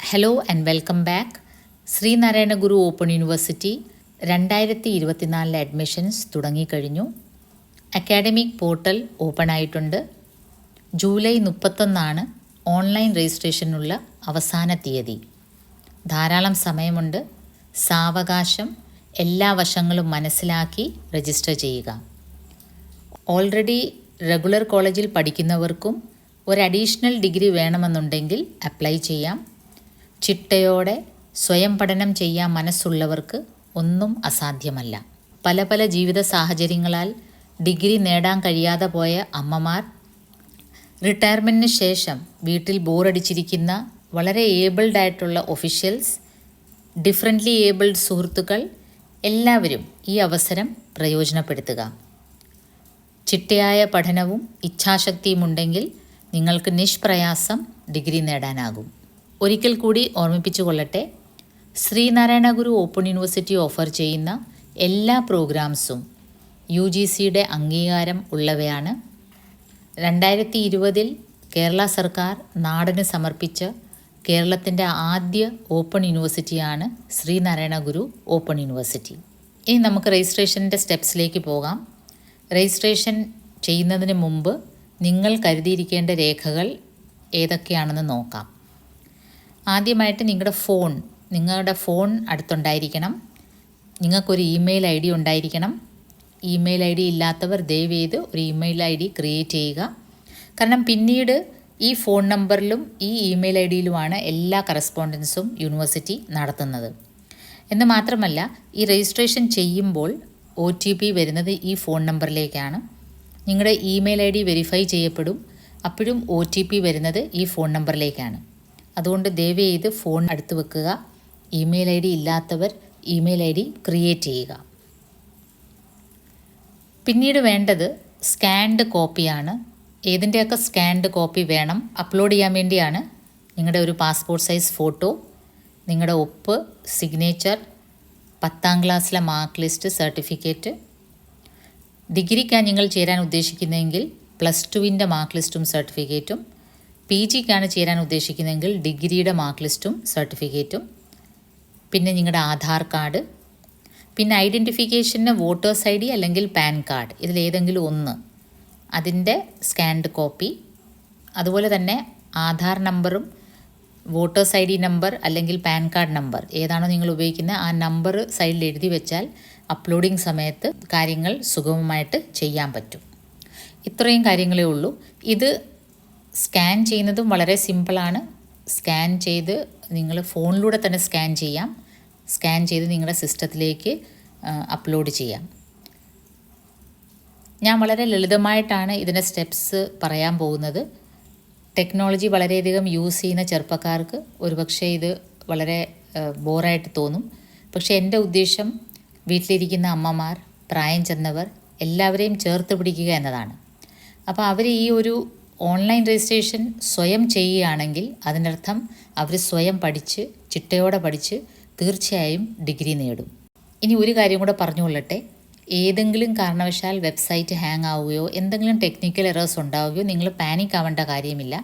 Hello and welcome back. Sreenarayana Guru Open University 2024 admissions തുടങ്ങിക്കഴിഞ്ഞു. Academic portal open ആയിട്ടുണ്ട്. July 31 online രജിസ്ട്രേഷനുള്ള അവസാന തീയതി. ധാരാളം സമയമുണ്ട്. സാവകാശം എല്ലാ വശങ്ങളും മനസ്സിലാക്കി രജിസ്റ്റർ ചെയ്യുക. ഓൾറെഡി റെഗുലർ കോളേജിൽ പഠിക്കുന്നവർക്കും ഒരു അഡീഷണൽ ഡിഗ്രി വേണമെന്നുണ്ടെങ്കിൽ അപ്ലൈ ചെയ്യാം. ചിട്ടയോടെ സ്വയം പഠനം ചെയ്യാൻ മനസ്സുള്ളവർക്ക് ഒന്നും അസാധ്യമല്ല. പല പല ജീവിത സാഹചര്യങ്ങളാൽ ഡിഗ്രി നേടാൻ കഴിയാതെ പോയ അമ്മമാർ, റിട്ടയർമെൻറ്റിന് ശേഷം വീട്ടിൽ ബോറടിച്ചിരിക്കുന്ന വളരെ ഏബിൾഡ് ആയിട്ടുള്ള ഒഫീഷ്യൽസ്, ഡിഫറൻ്റ്ലി ഏബിൾഡ് സുഹൃത്തുക്കൾ എല്ലാവരും ഈ അവസരം പ്രയോജനപ്പെടുത്തുക. ചിട്ടയായ പഠനവും ഇച്ഛാശക്തിയും ഉണ്ടെങ്കിൽ നിങ്ങൾക്ക് നിഷ്പ്രയാസം ഡിഗ്രി നേടാനാകും. ഒരിക്കൽ കൂടി ഓർമ്മിപ്പിച്ചു കൊള്ളട്ടെ, Sreenarayana Guru Open university offer ചെയ്യുന്ന എല്ലാ പ്രോഗ്രാംസും UGCയുടെ അംഗീകാരം ഉള്ളവയാണ്. 2020 കേരള സർക്കാർ നാടിന് സമർപ്പിച്ച കേരളത്തിൻ്റെ ആദ്യ open യൂണിവേഴ്സിറ്റിയാണ് Sreenarayana Guru Open university. ഇനി നമുക്ക് രജിസ്ട്രേഷൻ്റെ സ്റ്റെപ്സിലേക്ക് പോകാം. രജിസ്ട്രേഷൻ ചെയ്യുന്നതിന് മുമ്പ് നിങ്ങൾ കരുതിയിരിക്കേണ്ട രേഖകൾ ഏതൊക്കെയാണെന്ന് നോക്കാം. ആദ്യമായിട്ട് നിങ്ങളുടെ ഫോൺ അടുത്തുണ്ടായിരിക്കണം. നിങ്ങൾക്കൊരു ഇമെയിൽ ID ഉണ്ടായിരിക്കണം. ഇമെയിൽ ID ഇല്ലാത്തവർ ദയവേത് ഒരു ഇമെയിൽ ID ക്രിയേറ്റ് ചെയ്യുക. കാരണം പിന്നീട് ഈ ഫോൺ നമ്പറിലും ഈ ഇമെയിൽ IDയിലുമാണ് എല്ലാ കറസ്പോണ്ടൻസും യൂണിവേഴ്സിറ്റി നടത്തുന്നത്. എന്ന് മാത്രമല്ല, ഈ രജിസ്ട്രേഷൻ ചെയ്യുമ്പോൾ OTP വരുന്നത് ഈ ഫോൺ നമ്പറിലേക്കാണ്. നിങ്ങളുടെ ഇമെയിൽ ID വെരിഫൈ ചെയ്യപ്പെടും. അപ്പോഴും OTP വരുന്നത് ഈ ഫോൺ നമ്പറിലേക്കാണ്. അതുകൊണ്ട് ദയവേത് ഫോൺ അടുത്ത് വെക്കുക. ഇമെയിൽ ID ഇല്ലാത്തവർ ഇമെയിൽ ID ക്രിയേറ്റ് ചെയ്യുക. പിന്നീട് വേണ്ടത് സ്കാൻഡ് കോപ്പിയാണ്. ഏതിൻ്റെയൊക്കെ സ്കാൻഡ് കോപ്പി വേണം? അപ്ലോഡ് ചെയ്യാൻ വേണ്ടിയാണ് നിങ്ങളുടെ ഒരു പാസ്പോർട്ട് സൈസ് ഫോട്ടോ, നിങ്ങളുടെ ഒപ്പ്, സിഗ്നേച്ചർ, 10ാം ക്ലാസ്സിലെ മാർക്ക് ലിസ്റ്റ്, സർട്ടിഫിക്കറ്റ്. ഡിഗ്രിക്കാണ് നിങ്ങൾ ചേരാൻ ഉദ്ദേശിക്കുന്നതെങ്കിൽ +2ൻ്റെ മാർക്ക് ലിസ്റ്റും സർട്ടിഫിക്കറ്റും, PGക്കാണ് ചേരാൻ ഉദ്ദേശിക്കുന്നതെങ്കിൽ ഡിഗ്രിയുടെ മാർക്ക് ലിസ്റ്റും സർട്ടിഫിക്കറ്റും, പിന്നെ നിങ്ങളുടെ ആധാർ കാർഡ്, പിന്നെ ഐഡൻറ്റിഫിക്കേഷന് വോട്ടേഴ്സ് ID അല്ലെങ്കിൽ പാൻ കാർഡ്, ഇതിലേതെങ്കിലും ഒന്ന്, അതിൻ്റെ സ്കാൻഡ് കോപ്പി. അതുപോലെ തന്നെ ആധാർ നമ്പറും വോട്ടേഴ്സ് ID നമ്പർ അല്ലെങ്കിൽ പാൻ കാർഡ് നമ്പർ ഏതാണോ നിങ്ങൾ ഉപയോഗിക്കുന്നത് ആ നമ്പർ സൈഡിൽ എഴുതി വെച്ചാൽ അപ്ലോഡിങ് സമയത്ത് കാര്യങ്ങൾ സുഗമമായിട്ട് ചെയ്യാൻ പറ്റും. ഇത്രയും കാര്യങ്ങളേ ഉള്ളൂ. ഇത് സ്കാൻ ചെയ്യുന്നതും വളരെ സിമ്പിളാണ്. സ്കാൻ ചെയ്ത് നിങ്ങൾ ഫോണിലൂടെ തന്നെ സ്കാൻ ചെയ്യാം. സ്കാൻ ചെയ്ത് നിങ്ങളുടെ സിസ്റ്റത്തിലേക്ക് അപ്ലോഡ് ചെയ്യാം. ഞാൻ വളരെ ലളിതമായിട്ടാണ് ഇതിൻ്റെ സ്റ്റെപ്സ് പറയാൻ പോകുന്നത്. ടെക്നോളജി വളരെയധികം യൂസ് ചെയ്യുന്ന ചെറുപ്പക്കാർക്ക് ഒരുപക്ഷെ ഇത് വളരെ ബോറായിട്ട് തോന്നും. പക്ഷേ എൻ്റെ ഉദ്ദേശം വീട്ടിലിരിക്കുന്ന അമ്മമാർ, പ്രായം ചെന്നവർ എല്ലാവരെയും ചേർത്ത് പിടിക്കുക എന്നതാണ്. അപ്പോൾ അവർ ഈ ഒരു ഓൺലൈൻ രജിസ്ട്രേഷൻ സ്വയം ചെയ്യുകയാണെങ്കിൽ അതിനർത്ഥം അവർ സ്വയം പഠിച്ച് ചിട്ടയോടെ പഠിച്ച് തീർച്ചയായും ഡിഗ്രി നേടും. ഇനി ഒരു കാര്യം കൂടെ പറഞ്ഞുകൊള്ളട്ടെ, ഏതെങ്കിലും കാരണവശാൽ വെബ്സൈറ്റ് ഹാങ് ആവുകയോ എന്തെങ്കിലും ടെക്നിക്കൽ എറേഴ്സ് ഉണ്ടാവുകയോ നിങ്ങൾ പാനിക് ആവേണ്ട കാര്യമില്ല.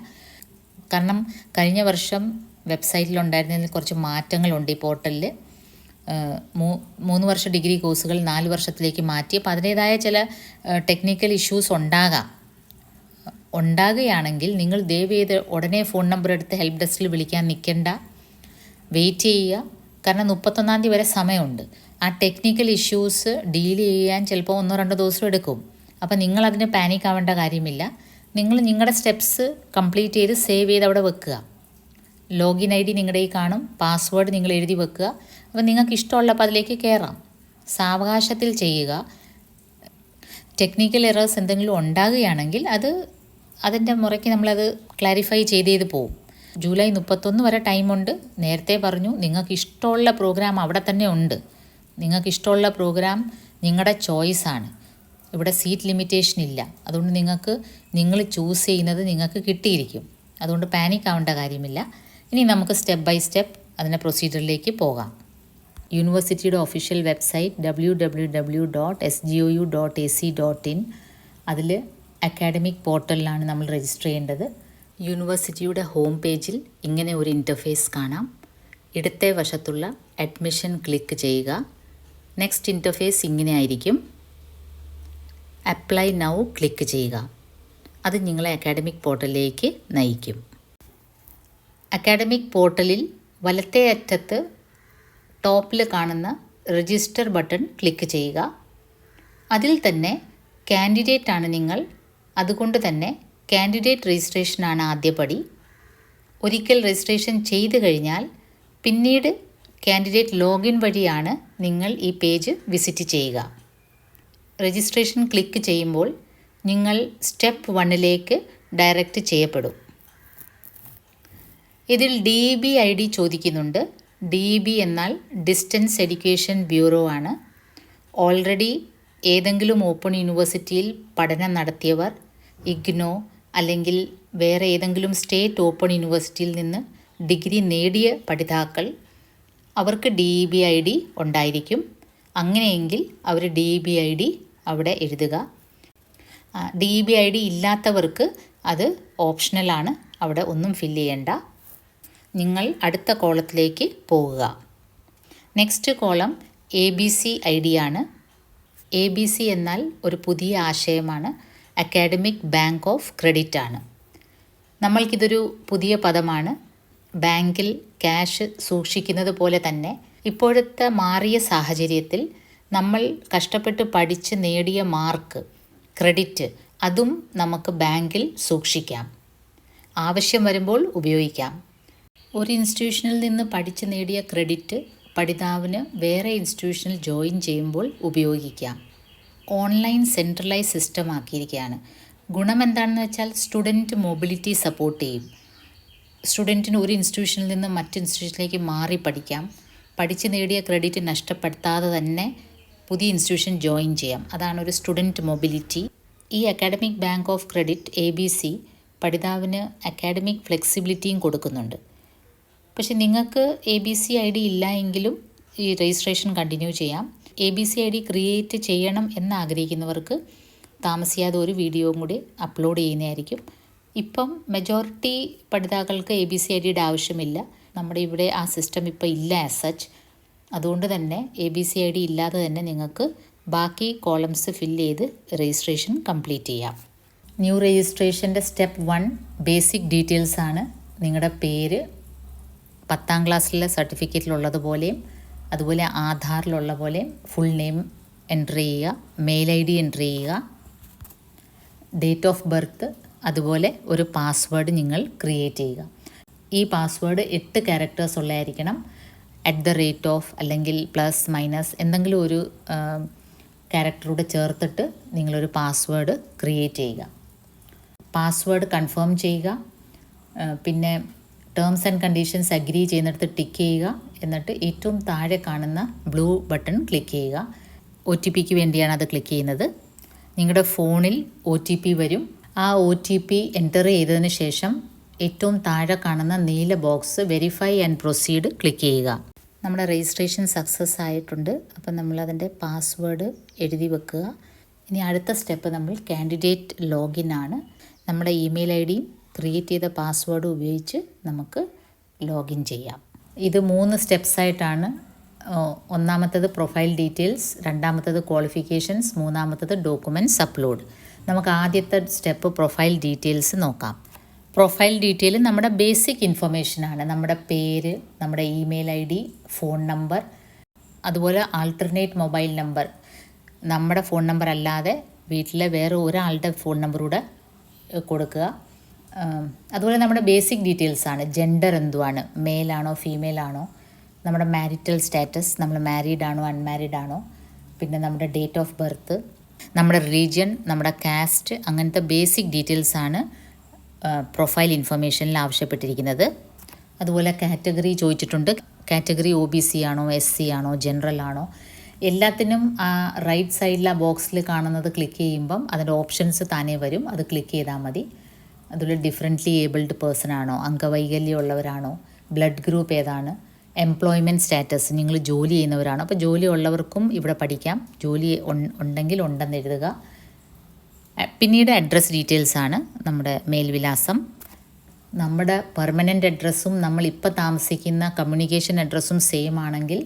കാരണം കഴിഞ്ഞ വർഷം വെബ്സൈറ്റിലുണ്ടായിരുന്നതിൽ കുറച്ച് മാറ്റങ്ങളുണ്ട്. ഈ പോർട്ടലിൽ 3 വർഷ ഡിഗ്രി കോഴ്സുകൾ 4 വർഷത്തിലേക്ക് മാറ്റി. അപ്പോൾ അതിൻ്റേതായ ചില ടെക്നിക്കൽ ഇഷ്യൂസ് ഉണ്ടാകുകയാണെങ്കിൽ നിങ്ങൾ ദയവേത് ഉടനെ ഫോൺ നമ്പർ എടുത്ത് ഹെൽപ്പ് ഡെസ്കിൽ വിളിക്കാൻ നിൽക്കേണ്ട. വെയിറ്റ് ചെയ്യുക. കാരണം 31 തീയതി വരെ സമയമുണ്ട്. ആ ടെക്നിക്കൽ ഇഷ്യൂസ് ഡീൽ ചെയ്യാൻ ചിലപ്പോൾ 1-2 ദിവസം എടുക്കും. അപ്പോൾ നിങ്ങളതിന് പാനിക് ആവേണ്ട കാര്യമില്ല. നിങ്ങൾ നിങ്ങളുടെ സ്റ്റെപ്സ് കംപ്ലീറ്റ് ചെയ്ത് സേവ് ചെയ്ത് അവിടെ വെക്കുക. ലോഗിൻ ID നിങ്ങളുടെ കാണും, പാസ്വേഡ് നിങ്ങൾ എഴുതി വെക്കുക. അപ്പോൾ നിങ്ങൾക്ക് ഇഷ്ടമുള്ളപ്പോൾ അതിലേക്ക് കയറാം. സാവകാശത്തിൽ ചെയ്യുക. ടെക്നിക്കൽ എറേഴ്സ് എന്തെങ്കിലും ഉണ്ടാകുകയാണെങ്കിൽ അതിൻ്റെ മുറയ്ക്ക് നമ്മളത് ക്ലാരിഫൈ ചെയ്ത് പോകും. ജൂലൈ 31 വരെ ടൈമുണ്ട്. നേരത്തെ പറഞ്ഞു, നിങ്ങൾക്ക് ഇഷ്ടമുള്ള പ്രോഗ്രാം അവിടെ തന്നെ ഉണ്ട്. നിങ്ങൾക്ക് ഇഷ്ടമുള്ള പ്രോഗ്രാം നിങ്ങളുടെ ചോയ്സാണ്. ഇവിടെ സീറ്റ് ലിമിറ്റേഷൻ ഇല്ല. അതുകൊണ്ട് നിങ്ങൾ ചൂസ് ചെയ്യുന്നത് നിങ്ങൾക്ക് കിട്ടിയിരിക്കും. അതുകൊണ്ട് പാനിക് ആവേണ്ട കാര്യമില്ല. ഇനി നമുക്ക് സ്റ്റെപ്പ് ബൈ സ്റ്റെപ്പ് അതിൻ്റെ പ്രൊസീജിയറിലേക്ക് പോകാം. യൂണിവേഴ്സിറ്റിയുടെ ഒഫീഷ്യൽ വെബ്സൈറ്റ് www.sgou.ac.in, അതിൽ അക്കാഡമിക് പോർട്ടലിലാണ് നമ്മൾ രജിസ്റ്റർ ചെയ്യേണ്ടത്. യൂണിവേഴ്സിറ്റിയുടെ ഹോം പേജിൽ ഇങ്ങനെ ഒരു ഇൻ്റർഫേസ് കാണാം. ഇടത്തെ വശത്തുള്ള അഡ്മിഷൻ ക്ലിക്ക് ചെയ്യുക. നെക്സ്റ്റ് ഇൻ്റർഫേസ് ഇങ്ങനെ ആയിരിക്കും. അപ്ലൈ നൗ ക്ലിക്ക് ചെയ്യുക. അത് നിങ്ങളെ അക്കാഡമിക് പോർട്ടലിലേക്ക് നയിക്കും. അക്കാഡമിക് പോർട്ടലിൽ വലത്തേ അറ്റത്ത് ടോപ്പിൽ കാണുന്ന രജിസ്റ്റർ ബട്ടൺ ക്ലിക്ക് ചെയ്യുക. അതിൽ തന്നെ കാൻഡിഡേറ്റ് ആണ് നിങ്ങൾ, അതുകൊണ്ട് തന്നെ കാൻഡിഡേറ്റ് രജിസ്ട്രേഷനാണ് ആദ്യപടി. ഒരിക്കൽ രജിസ്ട്രേഷൻ ചെയ്തു കഴിഞ്ഞാൽ പിന്നീട് കാൻഡിഡേറ്റ് ലോഗിൻ വഴിയാണ് നിങ്ങൾ ഈ പേജ് വിസിറ്റ് ചെയ്യുക. രജിസ്ട്രേഷൻ ക്ലിക്ക് ചെയ്യുമ്പോൾ നിങ്ങൾ സ്റ്റെപ്പ് 1ലേക്ക് ഡയറക്റ്റ് ചെയ്യപ്പെടും. ഇതിൽ DEB-ID ചോദിക്കുന്നുണ്ട്. DEB എന്നാൽ ഡിസ്റ്റൻസ് എഡ്യൂക്കേഷൻ ബ്യൂറോ ആണ്. ഓൾറെഡി ഏതെങ്കിലും ഓപ്പൺ യൂണിവേഴ്സിറ്റിയിൽ പഠനം നടത്തിയവർ, ഇഗ്നോ അല്ലെങ്കിൽ വേറെ ഏതെങ്കിലും സ്റ്റേറ്റ് ഓപ്പൺ യൂണിവേഴ്സിറ്റിയിൽ നിന്ന് ഡിഗ്രി നേടിയ പഠിതാക്കൾ, അവർക്ക് DEB-ID ഉണ്ടായിരിക്കും. അങ്ങനെയെങ്കിൽ അവർ DEB-ID അവിടെ എഴുതുക. DEB-ID ഇല്ലാത്തവർക്ക് അത് ഓപ്ഷണലാണ്, അവിടെ ഒന്നും ഫില്ല് ചെയ്യേണ്ട. നിങ്ങൾ അടുത്ത കോളത്തിലേക്ക് പോകുക. നെക്സ്റ്റ് കോളം ABC-ID ആണ്. ABC എന്നാൽ ഒരു പുതിയ ആശയമാണ്. അക്കാഡമിക് ബാങ്ക് ഓഫ് ക്രെഡിറ്റ് ആണ്. നമ്മൾക്കിതൊരു പുതിയ പദമാണ്. ബാങ്കിൽ ക്യാഷ് സൂക്ഷിക്കുന്നത് പോലെ തന്നെ ഇപ്പോഴത്തെ മാറിയ സാഹചര്യത്തിൽ നമ്മൾ കഷ്ടപ്പെട്ട് പഠിച്ച് നേടിയ മാർക്ക്, ക്രെഡിറ്റ്, അതും നമുക്ക് ബാങ്കിൽ സൂക്ഷിക്കാം. ആവശ്യം വരുമ്പോൾ ഉപയോഗിക്കാം. ഒരു ഇൻസ്റ്റിറ്റ്യൂഷനിൽ നിന്ന് പഠിച്ച് നേടിയ ക്രെഡിറ്റ് പഠിതാവിന് വേറെ ഇൻസ്റ്റിറ്റ്യൂഷനിൽ ജോയിൻ ചെയ്യുമ്പോൾ ഉപയോഗിക്കാം. ഓൺലൈൻ സെൻട്രലൈസ് സിസ്റ്റം ആക്കിയിരിക്കുകയാണ്. ഗുണം എന്താണെന്ന് വെച്ചാൽ സ്റ്റുഡൻറ്റ് മൊബിലിറ്റി സപ്പോർട്ട് ചെയ്യും. സ്റ്റുഡൻറ്റിന് ഒരു ഇൻസ്റ്റിറ്റ്യൂഷനിൽ നിന്ന് മറ്റ് ഇൻസ്റ്റിറ്റ്യൂഷനിലേക്ക് മാറി പഠിക്കാം. പഠിച്ച് നേടിയ ക്രെഡിറ്റ് നഷ്ടപ്പെടുത്താതെ തന്നെ പുതിയ ഇൻസ്റ്റിറ്റ്യൂഷൻ ജോയിൻ ചെയ്യാം. അതാണ് ഒരു സ്റ്റുഡൻറ്റ് മൊബിലിറ്റി. ഈ academic bank of credit ABC പഠിതാവിന് അക്കാഡമിക് ഫ്ലെക്സിബിലിറ്റിയും കൊടുക്കുന്നുണ്ട്. പക്ഷെ നിങ്ങൾക്ക് ABC-ID ഇല്ല എങ്കിലും ഈ രജിസ്ട്രേഷൻ കണ്ടിന്യൂ ചെയ്യാം. ABC-ID ക്രിയേറ്റ് ചെയ്യണം എന്നാഗ്രഹിക്കുന്നവർക്ക് താമസിയാതെ ഒരു വീഡിയോയും കൂടി അപ്ലോഡ് ചെയ്യുന്നതായിരിക്കും. ഇപ്പം മെജോറിറ്റി പഠിതാക്കൾക്ക് ABC-IDയുടെ ആവശ്യമില്ല. നമ്മുടെ ഇവിടെ ആ സിസ്റ്റം ഇപ്പോൾ ഇല്ല ആസ് സച്ച്. അതുകൊണ്ട് തന്നെ ABC-ID ഇല്ലാതെ തന്നെ നിങ്ങൾക്ക് ബാക്കി കോളംസ് ഫില്ല് ചെയ്ത് രജിസ്ട്രേഷൻ കംപ്ലീറ്റ് ചെയ്യാം. ന്യൂ രജിസ്ട്രേഷൻ്റെ സ്റ്റെപ്പ് 1 ബേസിക് ഡീറ്റെയിൽസ് ആണ്. നിങ്ങളുടെ പേര് 10ാം ക്ലാസ്സിലെ സർട്ടിഫിക്കറ്റിലുള്ളതുപോലെയും അതുപോലെ ആധാറിലുള്ള പോലെയും ഫുൾ നെയിം എൻ്റർ ചെയ്യുക, മെയിൽ ID എൻ്റർ ചെയ്യുക, ഡേറ്റ് ഓഫ് ബർത്ത്, അതുപോലെ ഒരു പാസ്വേഡ് നിങ്ങൾ ക്രിയേറ്റ് ചെയ്യുക. ഈ പാസ്വേഡ് 8 ക്യാരക്ടേഴ്സ് ഉള്ളതായിരിക്കണം. @ അല്ലെങ്കിൽ പ്ലസ് മൈനസ് എന്തെങ്കിലും ഒരു ക്യാരക്ടറൂടെ ചേർത്തിട്ട് നിങ്ങളൊരു പാസ്വേഡ് ക്രിയേറ്റ് ചെയ്യുക. പാസ്വേഡ് കൺഫേം ചെയ്യുക. പിന്നെ ടേംസ് ആൻഡ് കണ്ടീഷൻസ് അഗ്രി ചെയ്യുന്നിടത്ത് ടിക്ക് ചെയ്യുക. എന്നിട്ട് ഏറ്റവും താഴെ കാണുന്ന ബ്ലൂ ബട്ടൺ ക്ലിക്ക് ചെയ്യുക. OTPക്ക് വേണ്ടിയാണ് അത് ക്ലിക്ക് ചെയ്യുന്നത്. നിങ്ങളുടെ ഫോണിൽ OTP വരും. ആ OTP എൻ്റർ ചെയ്തതിന് ശേഷം ഏറ്റവും താഴെ കാണുന്ന നീല box verify and proceed click ചെയ്യുക. നമ്മുടെ രജിസ്ട്രേഷൻ സക്സസ് ആയിട്ടുണ്ട്. അപ്പം നമ്മളതിൻ്റെ പാസ്വേഡ് എഴുതി വെക്കുക. ഇനി അടുത്ത സ്റ്റെപ്പ് നമ്മൾ കാൻഡിഡേറ്റ് ലോഗിൻ ആണ്. നമ്മുടെ ഇമെയിൽ IDയും ക്രിയേറ്റ് ചെയ്ത പാസ്വേഡ് ഉപയോഗിച്ച് നമുക്ക് ലോഗിൻ ചെയ്യാം. ഇത് 3 സ്റ്റെപ്സ് ആയിട്ടാണ്. ഒന്നാമത്തേത് പ്രൊഫൈൽ ഡീറ്റെയിൽസ്, രണ്ടാമത്തേത് ക്വാളിഫിക്കേഷൻസ്, മൂന്നാമത്തേത് ഡോക്യുമെൻറ്റ്സ് അപ്ലോഡ്. നമുക്ക് ആദ്യത്തെ സ്റ്റെപ്പ് പ്രൊഫൈൽ ഡീറ്റെയിൽസ് നോക്കാം. പ്രൊഫൈൽ ഡീറ്റെയിൽ നമ്മുടെ ബേസിക് ഇൻഫർമേഷനാണ്. നമ്മുടെ പേര്, നമ്മുടെ ഇമെയിൽ ID, ഫോൺ നമ്പർ, അതുപോലെ ആൾട്ടർനേറ്റ് മൊബൈൽ നമ്പർ. നമ്മുടെ ഫോൺ നമ്പർ അല്ലാതെ വീട്ടിലെ വേറെ ഒരാളുടെ ഫോൺ നമ്പറൂടെ കൊടുക്കുക. അതുപോലെ നമ്മുടെ ബേസിക് ഡീറ്റെയിൽസാണ്. ജെൻഡർ എന്തുവാണ്, മെയിലാണോ ഫീമെയിലാണോ, നമ്മുടെ മാരിറ്റൽ സ്റ്റാറ്റസ്, നമ്മൾ മാരീഡ് ആണോ അൺമാരീഡ് ആണോ, പിന്നെ നമ്മുടെ ഡേറ്റ് ഓഫ് ബർത്ത്, നമ്മുടെ റീജിയൻ, നമ്മുടെ കാസ്റ്റ്, അങ്ങനത്തെ ബേസിക് ഡീറ്റെയിൽസാണ് പ്രൊഫൈൽ ഇൻഫർമേഷനിൽ ആവശ്യപ്പെട്ടിരിക്കുന്നത്. അതുപോലെ കാറ്റഗറി ചോദിച്ചിട്ടുണ്ട്. കാറ്റഗറി OBC ആണോ, SC ആണോ, ജനറൽ ആണോ. എല്ലാത്തിനും ആ റൈറ്റ് സൈഡിലെ ബോക്സിൽ കാണുന്നത് ക്ലിക്ക് ചെയ്യുമ്പം അതിൻ്റെ ഓപ്ഷൻസ് താനേ വരും. അത് ക്ലിക്ക് ചെയ്താൽ മതി. അതുപോലെ ഡിഫറെൻ്റ്ലി ഏബിൾഡ് പേഴ്സൺ ആണോ, അംഗവൈകല്യം ഉള്ളവരാണോ, ബ്ലഡ് ഗ്രൂപ്പ് ഏതാണ്, എംപ്ലോയ്മെൻറ്റ് സ്റ്റാറ്റസ്, നിങ്ങൾ ജോലി ചെയ്യുന്നവരാണോ. അപ്പോൾ ജോലി ഉള്ളവർക്കും ഇവിടെ പഠിക്കാം. ജോലി ഉണ്ടെങ്കിൽ ഉണ്ടെന്ന് എഴുതുക. പിന്നീട് അഡ്രസ് ഡീറ്റെയിൽസാണ്. നമ്മുടെ മേൽവിലാസം, നമ്മുടെ പെർമനൻ്റ് അഡ്രസ്സും നമ്മളിപ്പോൾ താമസിക്കുന്ന കമ്മ്യൂണിക്കേഷൻ അഡ്രസ്സും സെയിം ആണെങ്കിൽ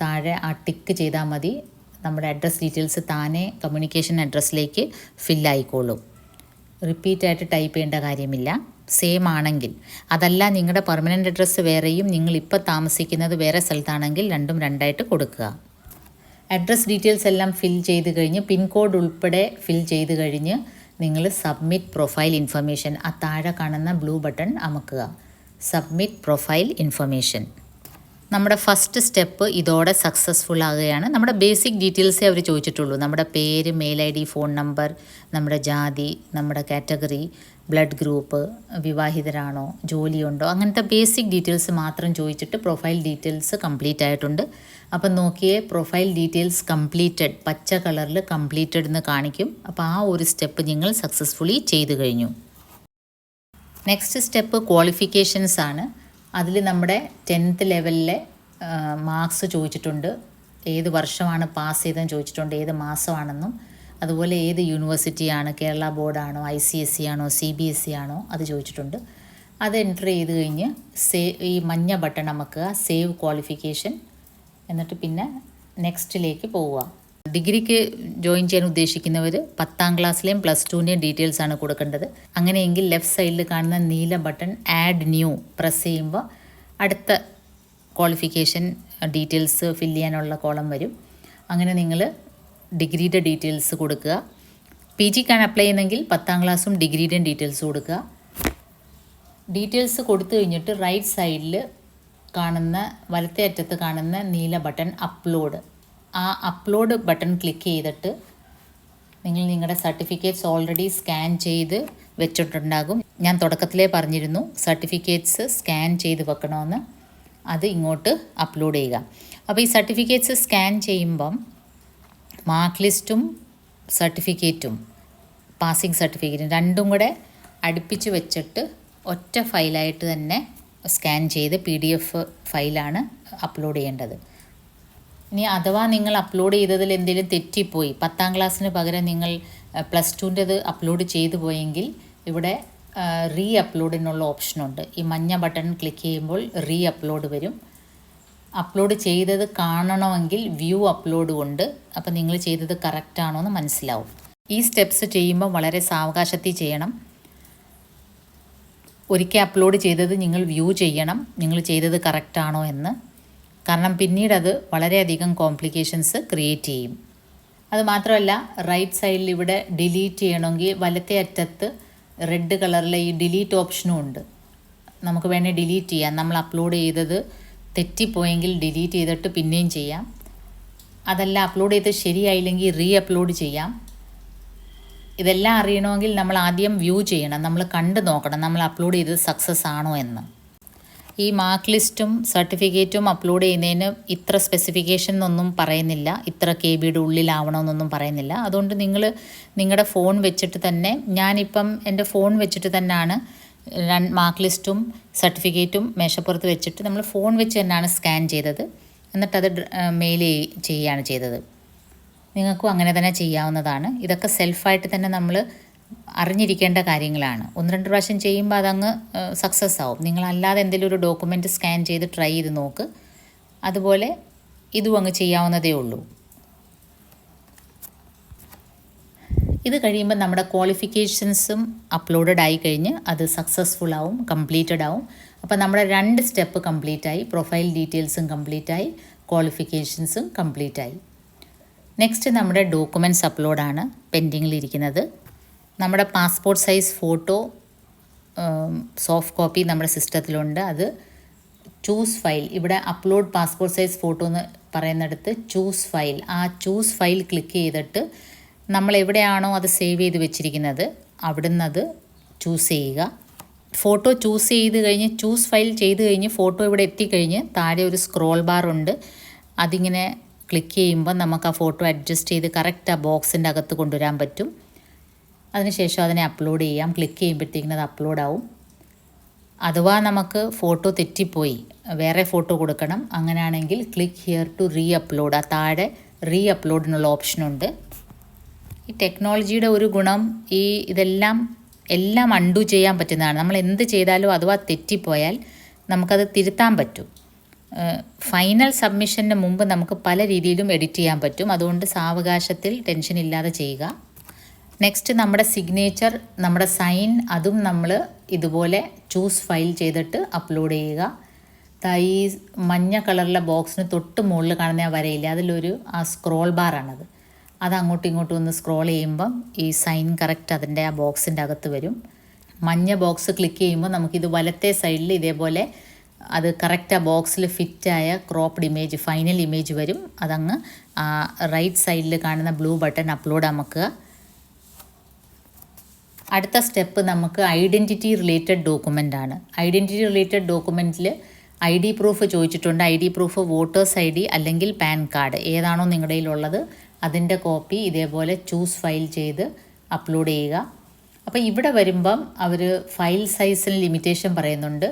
താഴെ ആ ടിക്ക് ചെയ്താൽ മതി. നമ്മുടെ അഡ്രസ് ഡീറ്റെയിൽസ് താനെ കമ്മ്യൂണിക്കേഷൻ അഡ്രസ്സിലേക്ക് ഫില്ലായിക്കോളും. റിപ്പീറ്റായിട്ട് ടൈപ്പ് ചെയ്യേണ്ട കാര്യമില്ല, സെയിം ആണെങ്കിൽ. അതല്ല നിങ്ങളുടെ പെർമനൻ്റ് അഡ്രസ്സ് വേറെയും നിങ്ങളിപ്പോൾ താമസിക്കുന്നത് വേറെ സ്ഥലത്താണെങ്കിൽ രണ്ടും രണ്ടായിട്ട് കൊടുക്കുക. അഡ്രസ് ഡീറ്റെയിൽസ് എല്ലാം ഫിൽ ചെയ്ത് കഴിഞ്ഞ് പിൻകോഡ് ഉൾപ്പെടെ ഫിൽ ചെയ്ത് കഴിഞ്ഞ് നിങ്ങൾ സബ്മിറ്റ് പ്രൊഫൈൽ ഇൻഫർമേഷൻ, ആ താഴെ കാണുന്ന ബ്ലൂ ബട്ടൺ അമക്കുക. Submit profile information. നമ്മുടെ ഫസ്റ്റ് സ്റ്റെപ്പ് ഇതോടെ സക്സസ്ഫുൾ ആകുകയാണ്. നമ്മുടെ ബേസിക് ഡീറ്റെയിൽസേ അവർ ചോദിച്ചിട്ടുള്ളൂ. നമ്മുടെ പേര്, mail ID, phone number, നമ്മുടെ ജാതി, നമ്മുടെ കാറ്റഗറി, ബ്ലഡ് ഗ്രൂപ്പ്, വിവാഹിതരാണോ, ജോലിയുണ്ടോ, അങ്ങനത്തെ ബേസിക് ഡീറ്റെയിൽസ് മാത്രം ചോദിച്ചിട്ട് പ്രൊഫൈൽ ഡീറ്റെയിൽസ് കംപ്ലീറ്റ് ആയിട്ടുണ്ട്. അപ്പം നോക്കിയേ, പ്രൊഫൈൽ ഡീറ്റെയിൽസ് കംപ്ലീറ്റഡ്, പച്ച കളറിൽ കംപ്ലീറ്റഡ് എന്ന് കാണിക്കും. അപ്പോൾ ആ ഒരു സ്റ്റെപ്പ് നിങ്ങൾ സക്സസ്ഫുള്ളി ചെയ്തു കഴിഞ്ഞു. നെക്സ്റ്റ് സ്റ്റെപ്പ് ക്വാളിഫിക്കേഷൻസ് ആണ്. അതിൽ നമ്മുടെ 10th ലെവലിലെ മാർക്സ് ചോദിച്ചിട്ടുണ്ട്. ഏത് വർഷമാണ് പാസ് ചെയ്തതെന്ന് ചോദിച്ചിട്ടുണ്ട്, ഏത് മാസമാണെന്നും, അതുപോലെ ഏത് യൂണിവേഴ്സിറ്റിയാണ്, കേരള ബോർഡാണോ, ICSE ആണോ, CBSE ആണോ, അത് ചോദിച്ചിട്ടുണ്ട്. അത് എൻ്റർ ചെയ്ത് കഴിഞ്ഞ് ഈ മഞ്ഞ ബട്ടൺ അമക്കുക, സേവ് ക്വാളിഫിക്കേഷൻ. എന്നിട്ട് പിന്നെ നെക്സ്റ്റിലേക്ക് പോവുക. ഡിഗ്രിക്ക് ജോയിൻ ചെയ്യാൻ ഉദ്ദേശിക്കുന്നവർ 10ാം ക്ലാസ്സിലെയും +2ൻ്റെയും ഡീറ്റെയിൽസ് ആണ് കൊടുക്കേണ്ടത്. അങ്ങനെയെങ്കിൽ ലെഫ്റ്റ് സൈഡിൽ കാണുന്ന നീല ബട്ടൺ ആഡ് ന്യൂ പ്രസ് ചെയ്യുമ്പോൾ അടുത്ത ക്വാളിഫിക്കേഷൻ ഡീറ്റെയിൽസ് ഫില്ല് ചെയ്യാനുള്ള കോളം വരും. അങ്ങനെ നിങ്ങൾ ഡിഗ്രിയുടെ ഡീറ്റെയിൽസ് കൊടുക്കുക. PGക്കാണ് അപ്ലൈ ചെയ്യുന്നതെങ്കിൽ 10ാം ക്ലാസ്സും ഡിഗ്രിയുടെയും ഡീറ്റെയിൽസ് കൊടുക്കുക. ഡീറ്റെയിൽസ് കൊടുത്തു കഴിഞ്ഞിട്ട് റൈറ്റ് സൈഡിൽ കാണുന്ന വലത്തേ അറ്റത്ത് കാണുന്ന നീല ബട്ടൺ അപ്ലോഡ്, ആ അപ്ലോഡ് ബട്ടൺ ക്ലിക്ക് ചെയ്തിട്ട് നിങ്ങൾ നിങ്ങളുടെ സർട്ടിഫിക്കറ്റ്സ് ഓൾറെഡി സ്കാൻ ചെയ്ത് വെച്ചിട്ടുണ്ടാകും. ഞാൻ തുടക്കത്തിലേ പറഞ്ഞിരുന്നു സർട്ടിഫിക്കറ്റ്സ് സ്കാൻ ചെയ്ത് വെക്കണമെന്ന്. അത് ഇങ്ങോട്ട് അപ്ലോഡ് ചെയ്യുക. അപ്പോൾ ഈ സർട്ടിഫിക്കറ്റ്സ് സ്കാൻ ചെയ്യുമ്പം മാർക്ക് ലിസ്റ്റും സർട്ടിഫിക്കറ്റും പാസിംഗ് സർട്ടിഫിക്കറ്റും രണ്ടും കൂടെ അടുപ്പിച്ച് വെച്ചിട്ട് ഒറ്റ ഫയലായിട്ട് തന്നെ സ്കാൻ ചെയ്ത് PDF ഫയലാണ് അപ്ലോഡ് ചെയ്യേണ്ടത്. ഇനി അഥവാ നിങ്ങൾ അപ്ലോഡ് ചെയ്തതിൽ എന്തെങ്കിലും തെറ്റിപ്പോയി, 10ാം ക്ലാസ്സിന് പകരം നിങ്ങൾ +2ൻ്റെത് അപ്ലോഡ് ചെയ്തു പോയെങ്കിൽ ഇവിടെ റീ അപ്ലോഡിനുള്ള ഓപ്ഷനുണ്ട്. ഈ മഞ്ഞ ബട്ടൺ ക്ലിക്ക് ചെയ്യുമ്പോൾ റീ അപ്ലോഡ് വരും. അപ്ലോഡ് ചെയ്തത് കാണണമെങ്കിൽ വ്യൂ അപ്ലോഡ് ഉണ്ട്. അപ്പോൾ നിങ്ങൾ ചെയ്തത് കറക്റ്റാണോ എന്ന് മനസ്സിലാവും. ഈ സ്റ്റെപ്സ് ചെയ്യുമ്പോൾ വളരെ സാവകാശത്തിൽ ചെയ്യണം. ഒരിക്കൽ അപ്ലോഡ് ചെയ്തത് നിങ്ങൾ വ്യൂ ചെയ്യണം, നിങ്ങൾ ചെയ്തത് കറക്റ്റാണോ എന്ന്. കാരണം പിന്നീട് അത് വളരെയധികം കോംപ്ലിക്കേഷൻസ് ക്രിയേറ്റ് ചെയ്യും. അതുമാത്രമല്ല റൈറ്റ് സൈഡിൽ ഇവിടെ ഡിലീറ്റ് ചെയ്യണമെങ്കിൽ വലത്തേ അറ്റത്ത് റെഡ് കളറിലെ ഈ ഡിലീറ്റ് ഓപ്ഷനും ഉണ്ട്. നമുക്ക് വേണേൽ ഡിലീറ്റ് ചെയ്യാം. നമ്മൾ അപ്ലോഡ് ചെയ്തത് തെറ്റിപ്പോയെങ്കിൽ ഡിലീറ്റ് ചെയ്തിട്ട് പിന്നെയും ചെയ്യാം. അതല്ല അപ്ലോഡ് ചെയ്തത് ശരിയായില്ലെങ്കിൽ റീ അപ്ലോഡ് ചെയ്യാം. ഇതെല്ലാം അറിയണമെങ്കിൽ നമ്മൾ ആദ്യം വ്യൂ ചെയ്യണം, നമ്മൾ കണ്ടു നോക്കണം നമ്മൾ അപ്ലോഡ് ചെയ്തത് സക്സസ് ആണോ എന്ന്. ഈ മാർക്ക് ലിസ്റ്റും സർട്ടിഫിക്കറ്റും അപ്ലോഡ് ചെയ്യുന്നതിന് ഇത്ര സ്പെസിഫിക്കേഷൻ എന്നൊന്നും പറയുന്നില്ല, ഇത്ര KB ഉള്ളിലാവണമെന്നൊന്നും പറയുന്നില്ല. അതുകൊണ്ട് നിങ്ങൾ നിങ്ങളുടെ ഫോൺ വെച്ചിട്ട് തന്നെ, ഞാനിപ്പം എൻ്റെ ഫോൺ വെച്ചിട്ട് തന്നെയാണ് മാർക്ക് ലിസ്റ്റും സർട്ടിഫിക്കറ്റും മേശപ്പുറത്ത് വെച്ചിട്ട് നമ്മൾ ഫോൺ വെച്ച് തന്നെയാണ് സ്കാൻ ചെയ്തത്. എന്നിട്ടത് മെയിൽ ചെയ്യുകയാണ് ചെയ്തത്. നിങ്ങൾക്കും അങ്ങനെ തന്നെ ചെയ്യാവുന്നതാണ്. ഇതൊക്കെ സെൽഫായിട്ട് തന്നെ നമ്മൾ അറിഞ്ഞിരിക്കേണ്ട കാര്യങ്ങളാണ്. 1-2 പ്രാവശ്യം ചെയ്യുമ്പോൾ അതങ്ങ് സക്സസ് ആവും. നിങ്ങളല്ലാതെ എന്തെങ്കിലും ഒരു ഡോക്യുമെൻറ്റ് സ്കാൻ ചെയ്ത് ട്രൈ ചെയ്ത് നോക്ക്. അതുപോലെ ഇതും അങ്ങ് ചെയ്യാവുന്നതേ ഉള്ളൂ. ഇത് കഴിയുമ്പോൾ നമ്മുടെ ക്വാളിഫിക്കേഷൻസും അപ്ലോഡഡ് ആയി കഴിഞ്ഞ് അത് സക്സസ്ഫുൾ ആവും, കംപ്ലീറ്റഡ് ആവും. അപ്പോൾ നമ്മുടെ 2 സ്റ്റെപ്പ് കംപ്ലീറ്റായി. പ്രൊഫൈൽ ഡീറ്റെയിൽസും കംപ്ലീറ്റായി, ക്വാളിഫിക്കേഷൻസും കംപ്ലീറ്റായി. നെക്സ്റ്റ് നമ്മുടെ ഡോക്യുമെൻറ്റ്സ് അപ്ലോഡാണ് പെൻഡിങ്ങിലിരിക്കുന്നത്. നമ്മുടെ passport size photo soft copy നമ്മുടെ സിസ്റ്റത്തിലുണ്ട്. അത് ചൂസ് ഫയൽ, ഇവിടെ അപ്ലോഡ് പാസ്പോർട്ട് സൈസ് ഫോട്ടോ എന്ന് പറയുന്നിടത്ത് ചൂസ് ഫയൽ, ആ ചൂസ് ഫയൽ ക്ലിക്ക് ചെയ്തിട്ട് നമ്മൾ എവിടെയാണോ അത് സേവ് ചെയ്ത് വെച്ചിരിക്കുന്നത് അവിടുന്ന് അത് ചൂസ് ചെയ്യുക. ഫോട്ടോ ചൂസ് ചെയ്ത് കഴിഞ്ഞ് ചൂസ് ഫയൽ ചെയ്ത് കഴിഞ്ഞ് ഫോട്ടോ ഇവിടെ എത്തിക്കഴിഞ്ഞ് താഴെ ഒരു സ്ക്രോൾ ബാർ ഉണ്ട്. അതിങ്ങനെ ക്ലിക്ക് ചെയ്യുമ്പോൾ നമുക്ക് ആ ഫോട്ടോ അഡ്ജസ്റ്റ് ചെയ്ത് കറക്റ്റ് ആ ബോക്സിൻ്റെ അകത്ത് കൊണ്ടുവരാൻ പറ്റും. അതിനുശേഷം അതിനെ അപ്ലോഡ് ചെയ്യാം. ക്ലിക്ക് ചെയ്യുമ്പോഴത്തേക്കിനും അത് അപ്ലോഡാവും. അഥവാ നമുക്ക് ഫോട്ടോ തെറ്റിപ്പോയി, വേറെ ഫോട്ടോ കൊടുക്കണം, അങ്ങനെയാണെങ്കിൽ click here to reupload, ആ താഴെ റീ അപ്ലോഡിനുള്ള ഓപ്ഷനുണ്ട്. ഈ ടെക്നോളജിയുടെ ഒരു ഗുണം, ഇതെല്ലാം എല്ലാം അൺഡു ചെയ്യാൻ പറ്റുന്നതാണ്. നമ്മൾ എന്ത് ചെയ്താലും അഥവാ തെറ്റിപ്പോയാൽ നമുക്കത് തിരുത്താൻ പറ്റും. ഫൈനൽ സബ്മിഷന് മുമ്പ് നമുക്ക് പല രീതിയിലും എഡിറ്റ് ചെയ്യാൻ പറ്റും. അതുകൊണ്ട് സാവകാശത്തിൽ ടെൻഷൻ ഇല്ലാതെ ചെയ്യുക. നെക്സ്റ്റ് നമ്മുടെ സിഗ്നേച്ചർ, നമ്മുടെ സൈൻ, അതും നമ്മൾ ഇതുപോലെ ചൂസ് ഫയൽ ചെയ്തിട്ട് അപ്ലോഡ് ചെയ്യുക. ഈ മഞ്ഞ കളറിലെ ബോക്സിന് തൊട്ട് മുകളിൽ കാണുന്ന ആ വരയില്ല, അതിലൊരു ആ സ്ക്രോൾ ബാറാണത്. അത് അങ്ങോട്ടും ഇങ്ങോട്ടും ഒന്ന് സ്ക്രോൾ ചെയ്യുമ്പം ഈ സൈൻ കറക്റ്റ് അതിൻ്റെ ആ ബോക്സിൻ്റെ അകത്ത് വരും. മഞ്ഞ ബോക്സ് ക്ലിക്ക് ചെയ്യുമ്പോൾ നമുക്കിത് വലത്തെ സൈഡിൽ ഇതേപോലെ അത് കറക്റ്റ് ആ ബോക്സിൽ ഫിറ്റായ ക്രോപ്ഡ് ഇമേജ്, ഫൈനൽ ഇമേജ് വരും. അതങ്ങ് റൈറ്റ് സൈഡിൽ കാണുന്ന ബ്ലൂ ബട്ടൺ അപ്ലോഡ് അമക്കുക. അടുത്ത സ്റ്റെപ്പ് നമുക്ക് ഐഡൻറ്റിറ്റി റിലേറ്റഡ് ഡോക്യുമെൻ്റ് ആണ്. ഐഡൻറ്റിറ്റി റിലേറ്റഡ് ഡോക്യുമെൻറ്റിൽ ID പ്രൂഫ് ചോദിച്ചിട്ടുണ്ട്. ID പ്രൂഫ് വോട്ടേഴ്സ് ID അല്ലെങ്കിൽ പാൻ കാർഡ്, ഏതാണോ നിങ്ങളുടെ കയ്യിലുള്ളത് അതിൻ്റെ കോപ്പി ഇതേപോലെ ചൂസ് ഫയൽ ചെയ്ത് അപ്ലോഡ് ചെയ്യുക. അപ്പോൾ ഇവിടെ വരുമ്പം അവർ ഫയൽ സൈസിന് ലിമിറ്റേഷൻ പറയുന്നുണ്ട്.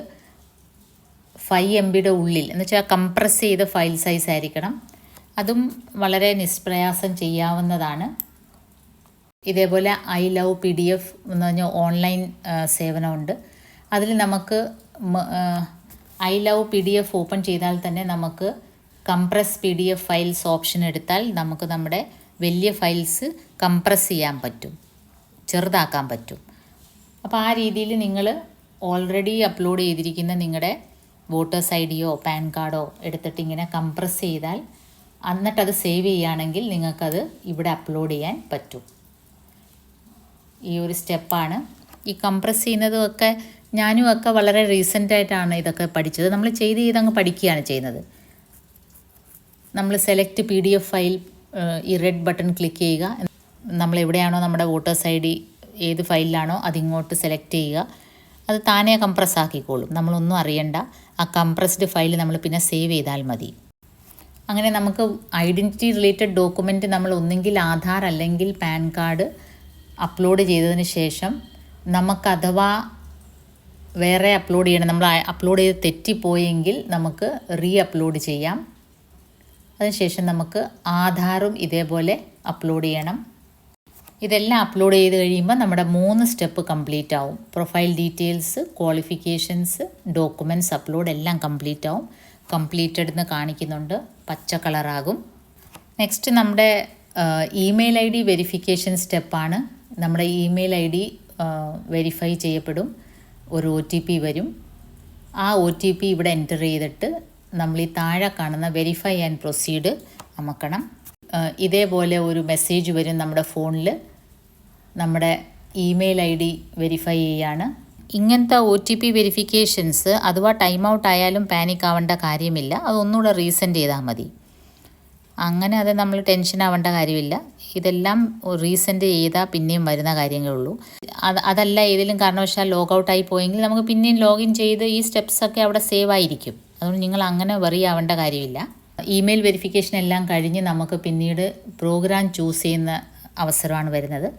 5 MB ഉള്ളിൽ എന്ന് വെച്ചാൽ കംപ്രസ് ചെയ്ത ഫയൽ സൈസ് ആയിരിക്കണം. അതും വളരെ നിഷ്പ്രയാസം ചെയ്യാവുന്നതാണ്. ഇതേപോലെ ഐ ലവ് PDF എന്ന് പറഞ്ഞാൽ ഓൺലൈൻ സേവനമുണ്ട്. അതിൽ നമുക്ക് ഐ ലവ് PDF ഓപ്പൺ ചെയ്താൽ തന്നെ നമുക്ക് കംപ്രസ് PDF ഫയൽസ് ഓപ്ഷൻ എടുത്താൽ നമുക്ക് നമ്മുടെ വലിയ ഫയൽസ് കംപ്രസ് ചെയ്യാൻ പറ്റും, ചെറുതാക്കാൻ പറ്റും. അപ്പോൾ ആ രീതിയിൽ നിങ്ങൾ ഓൾറെഡി അപ്ലോഡ് ചെയ്തിരിക്കുന്ന നിങ്ങളുടെ വോട്ടേഴ്സ് IDയോ പാൻ കാർഡോ എടുത്തിട്ട് ഇങ്ങനെ കംപ്രസ് ചെയ്താൽ എന്നിട്ടത് സേവ് ചെയ്യുകയാണെങ്കിൽ നിങ്ങൾക്കത് ഇവിടെ അപ്ലോഡ് ചെയ്യാൻ പറ്റും. ഈ ഒരു സ്റ്റെപ്പാണ്. ഈ കംപ്രസ് ചെയ്യുന്നതുമൊക്കെ ഞാനും ഒക്കെ വളരെ റീസെൻ്റായിട്ടാണ് ഇതൊക്കെ പഠിച്ചത്. നമ്മൾ ചെയ്തങ്ങ് പഠിക്കുകയാണ് ചെയ്യുന്നത്. നമ്മൾ സെലക്ട് PDF ഫയൽ, ഈ റെഡ് ബട്ടൺ ക്ലിക്ക് ചെയ്യുക. നമ്മൾ എവിടെയാണോ നമ്മുടെ വോട്ടേഴ്സ് ID ഏത് ഫയലിലാണോ അതിങ്ങോട്ട് സെലക്ട് ചെയ്യുക. അത് താനേ കംപ്രസ് ആക്കിക്കോളും, നമ്മളൊന്നും അറിയണ്ട. ആ കംപ്രസ്ഡ് ഫയൽ നമ്മൾ പിന്നെ സേവ് ചെയ്താൽ മതി. അങ്ങനെ നമുക്ക് ഐഡൻറ്റിറ്റി റിലേറ്റഡ് ഡോക്യുമെൻറ്റ് നമ്മൾ ഒന്നെങ്കിൽ ആധാർ അല്ലെങ്കിൽ പാൻ കാർഡ് അപ്ലോഡ് ചെയ്തതിന് ശേഷം നമുക്ക് അഥവാ വേറെ അപ്ലോഡ് ചെയ്യണം, നമ്മൾ അപ്ലോഡ് ചെയ്ത് തെറ്റിപ്പോയെങ്കിൽ നമുക്ക് അപ്ലോഡ് ചെയ്യാം. അതിനുശേഷം നമുക്ക് ആധാറും ഇതേപോലെ അപ്ലോഡ് ചെയ്യണം. ഇതെല്ലാം അപ്ലോഡ് ചെയ്ത് കഴിയുമ്പോൾ നമ്മുടെ 3 സ്റ്റെപ്പ് കംപ്ലീറ്റ് ആവും. Profile details, qualifications, documents upload എല്ലാം കംപ്ലീറ്റ് ആവും. കംപ്ലീറ്റഡ് എന്ന് കാണിക്കുന്നുണ്ട്, പച്ച കളറാകും. നെക്സ്റ്റ് നമ്മുടെ ഇമെയിൽ ID വെരിഫിക്കേഷൻ സ്റ്റെപ്പാണ്. നമ്മുടെ ഇമെയിൽ ID വെരിഫൈ ചെയ്യപ്പെടും. ഒരു OTP വരും. ആ OTP ഇവിടെ എൻ്റർ ചെയ്തിട്ട് നമ്മൾ ഈ താഴെ കാണുന്ന വെരിഫൈ ആൻഡ് പ്രൊസീഡ് അമക്കണം. ഇതേപോലെ ഒരു മെസ്സേജ് വരും നമ്മുടെ ഫോണിൽ, നമ്മുടെ ഇമെയിൽ ID വെരിഫൈ ചെയ്യാണ്. ഇങ്ങനത്തെ OTP വെരിഫിക്കേഷൻസ് അഥവാ ടൈം ഔട്ട് ആയാലും പാനിക് ആവേണ്ട കാര്യമില്ല. അതൊന്നുകൂടെ റീസെൻഡ് ചെയ്താൽ മതി. അങ്ങനെ അത് നമ്മൾ ടെൻഷൻ ആവേണ്ട കാര്യമില്ല. ഇതെല്ലാം റീസെൻഡ് ചെയ്താൽ പിന്നെയും വരുന്ന കാര്യങ്ങളുള്ളൂ. അതല്ല ഏതെങ്കിലും കാരണവശാൽ ലോഗൗട്ടായി പോയെങ്കിൽ നമുക്ക് പിന്നെയും ലോഗിൻ ചെയ്ത് ഈ സ്റ്റെപ്സൊക്കെ അവിടെ സേവ് ആയിരിക്കും. അതുകൊണ്ട് നിങ്ങൾ അങ്ങനെ വറി ആവേണ്ട കാര്യമില്ല. ഇമെയിൽ വെരിഫിക്കേഷൻ എല്ലാം കഴിഞ്ഞ് നമുക്ക് പിന്നീട് പ്രോഗ്രാം ചൂസ് ചെയ്യുന്ന അവസരമാണ് വരുന്നത്.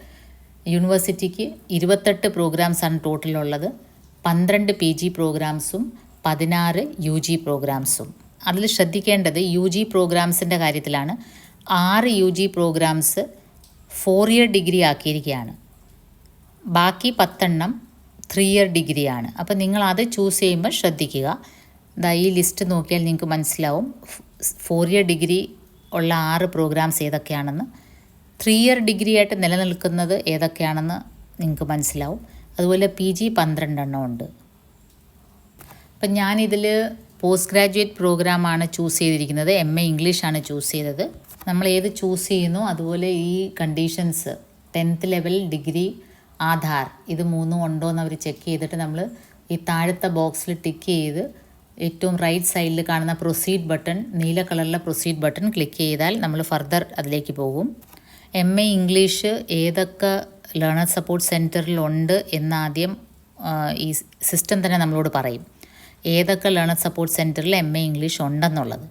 യൂണിവേഴ്സിറ്റിക്ക് 28 പ്രോഗ്രാംസാണ് ടോട്ടലുള്ളത്. 12 PG പ്രോഗ്രാംസും 16 UG പ്രോഗ്രാംസും. അതിൽ ശ്രദ്ധിക്കേണ്ടത് UG പ്രോഗ്രാംസിൻ്റെ കാര്യത്തിലാണ്. 6 UG പ്രോഗ്രാംസ് 4 ഇയർ ഡിഗ്രി ആക്കിയിരിക്കുകയാണ്. ബാക്കി 10 3 ഇയർ ഡിഗ്രിയാണ്. അപ്പോൾ നിങ്ങൾ അത് ചൂസ് ചെയ്യുമ്പോൾ ശ്രദ്ധിക്കുക. ഈ ലിസ്റ്റ് നോക്കിയാൽ നിങ്ങൾക്ക് മനസ്സിലാവും 4 ഇയർ ഡിഗ്രി ഉള്ള 6 പ്രോഗ്രാംസ് ഏതൊക്കെയാണെന്ന്. 3 ഇയർ ഡിഗ്രി ആയിട്ട് നിലനിൽക്കുന്നത് ഏതൊക്കെയാണെന്ന് നിങ്ങൾക്ക് മനസ്സിലാവും. അതുപോലെ PG 12 ഉണ്ട്. അപ്പം ഞാനിതിൽ പോസ്റ്റ് ഗ്രാജുവേറ്റ് പ്രോഗ്രാമാണ് ചൂസ് ചെയ്തിരിക്കുന്നത്. MA ഇംഗ്ലീഷാണ് ചൂസ് ചെയ്തത്. നമ്മൾ ഏത് ചൂസ് ചെയ്യുന്നു അതുപോലെ ഈ conditions 10th level, degree, Aadhaar ഇത് 3 ഉണ്ടോ എന്ന് അവർ ചെക്ക് ചെയ്തിട്ട് നമ്മൾ ഈ താഴത്തെ ബോക്സിൽ ടിക്ക് ചെയ്ത് ഏറ്റവും റൈറ്റ് സൈഡിൽ കാണുന്ന പ്രൊസീഡ് ബട്ടൺ, നീല കളറിലെ പ്രൊസീഡ് ബട്ടൺ ക്ലിക്ക് ചെയ്താൽ നമ്മൾ ഫർദർ അതിലേക്ക് പോകും. MA ഇംഗ്ലീഷ് ഏതൊക്കെ ലേണർ സപ്പോർട്ട് സെൻറ്ററിലുണ്ട് എന്നാദ്യം ഈ സിസ്റ്റം തന്നെ നമ്മളോട് പറയും. ഏതൊക്കെ ലേണർ സപ്പോർട്ട് സെൻറ്ററിൽ MA ഇംഗ്ലീഷ് ഉണ്ടെന്നുള്ളത്